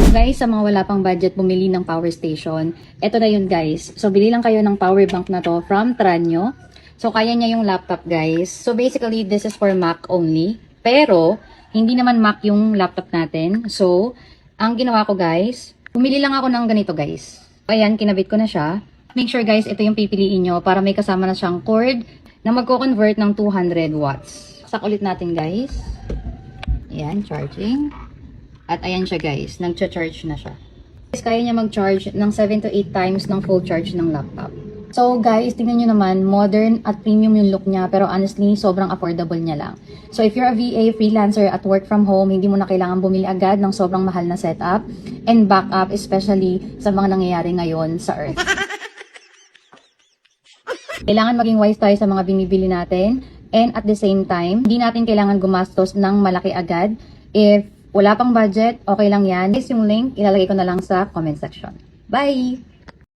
Guys, sa mga wala pang budget bumili ng power station, eto na yun guys. So, bili lang kayo ng power bank na to from Tranyo. So, kaya niya yung laptop guys. So, basically, this is for Mac only. Pero, hindi naman Mac yung laptop natin. So, ang ginawa ko guys, bumili lang ako ng ganito guys. Ayan, kinabit ko na siya. Make sure guys, ito yung pipiliin nyo para may kasama na siyang cord na magko-convert ng 200 watts. Sak ulit natin guys. Ayan, charging. At ayan siya guys, nag-charge na siya. Guys, kaya niya mag-charge ng 7 to 8 times ng full charge ng laptop. So guys, tingnan nyo naman, modern at premium yung look niya, pero honestly, sobrang affordable niya lang. So if you're a VA, freelancer at work from home, hindi mo na kailangan bumili agad ng sobrang mahal na setup and backup, especially sa mga nangyayari ngayon sa Earth. Kailangan maging wise tayo sa mga binibili natin, and at the same time, hindi natin kailangan gumastos ng malaki agad. If wala pang budget, okay lang yan. Guys, yung link, ilalagay ko na lang sa comment section. Bye!